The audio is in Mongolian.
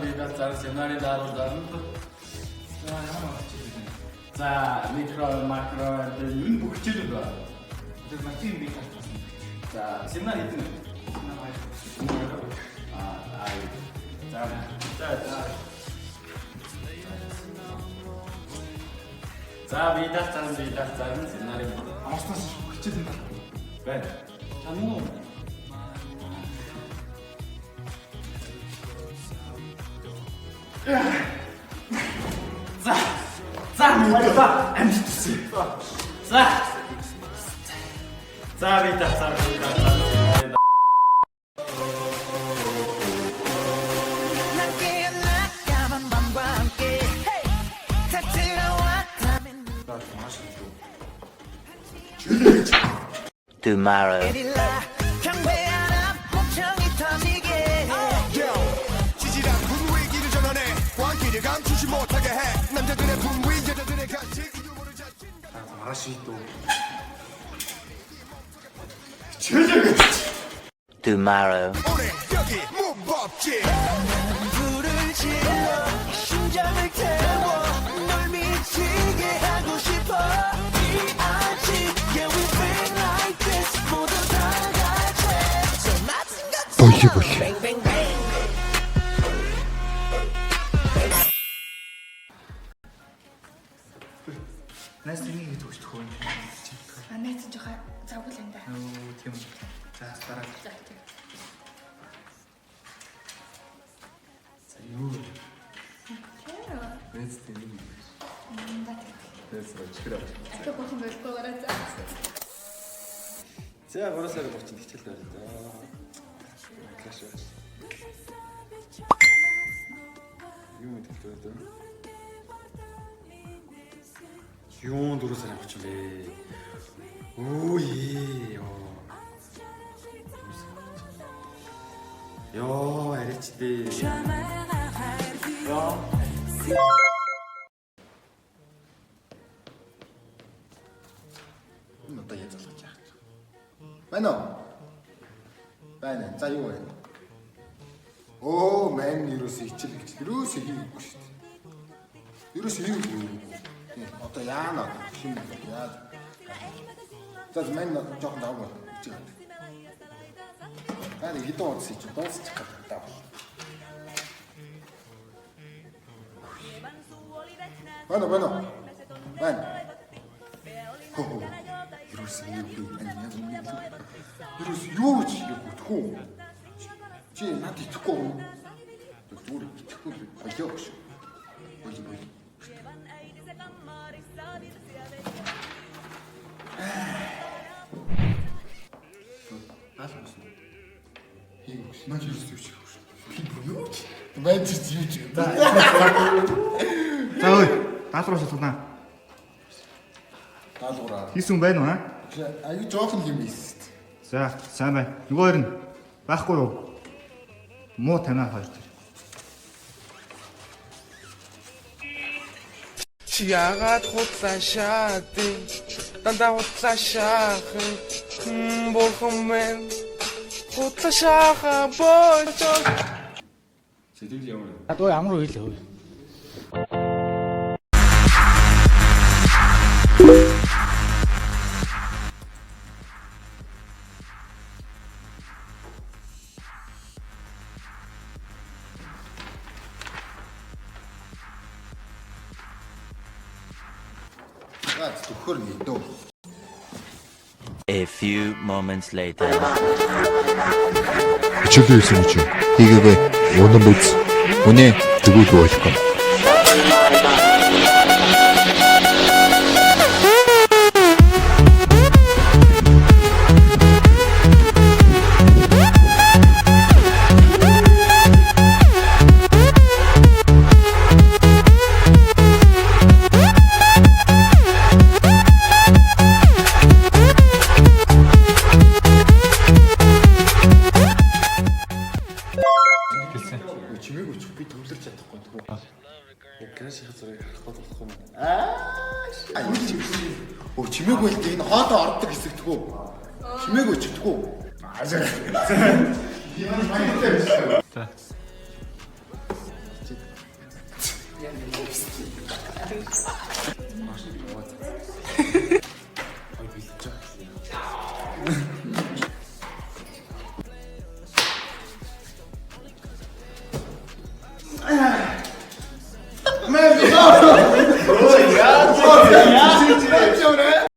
리더장 сценарий даруулдаг. За микро макро энэ бүх хичээлүүд байна. Тэр математик бий тассан. За сценарий хэдэн вэ? За видео сценарий Амарснаас хичээл юм байна. Чамуу. Амжилтсан. За видео Tomorrow. 지질한 분위기를 전환해 광기를 감추지 못하게 해 남자들의 분위 여자들의 간식 유머를 자신 Маргааш 또. Tomorrow. 오늘 여기 무법지 불을 질러 심장을 태워 널 미치게 하고 싶어 아직 Yeah we feel like this 모두 다 같이 저 맞은 것 Bang bang bang Нас нэг төгс төхөө. Анаас жоохон завгүй л энэ да. Оо тийм. За дараа. За юу. Нэс тийм. Нэс рочгоо. Ахиу бохон болгүй гараа за. За 3 сарын 30-нд хичээл байна да. Класс байна. Юу мэдээлэл байна? Юун 4 сарын 30 бэ? Оо ээ. Йоо, аричдээ. Йоо. Одоо яаж залгаж яах вэ? Байна уу? Байна. За юу вэ? Оо, мэн юусэн хичээл юусэн хийгээгүй шүү дээ. Юусэн хийгээгүй. Одоо яана хин яа. За мэн жоохон даваа. Ари хэдэн удаа чи дуусчих гэдэг бол. Байна. Байна. Хоо. Юусэн юу юу ч өгөхгүй. Чи над итгэхгүй. Зүгээр итгэхгүй болоо гэж. Бой. Наач юу ч юу. Би юу ч. Бэнч юу ч. За ой, даалгавар шалгана. Даалгавраа. Хийсэн байна уу? Аюу жоохон юм ийс. За, сайн байна. Нөгөө хоёр нь байхгүй юу? Муу танаа хоёр тэр. Чи яагаад худлаа шаадын дандаа худлаа шаахан бурхан мэн худлаа шааха болж Сэтгэл ямар вэ? Адуу ямар үйл хөв. Төхөр нэгдөө. A few moments later. Хичээлээ хийсэн чи хийгээгүй унан биз. Үнэ тэгвэл болохгүй. Чимээгүй ч би төвлөрч чадахгүй тэгвэл. чимээгүй хэлдэг энэ хоолой ордог хэсэгтгүү. Чимээгүй ч гэдэггүй. Аашаа. За.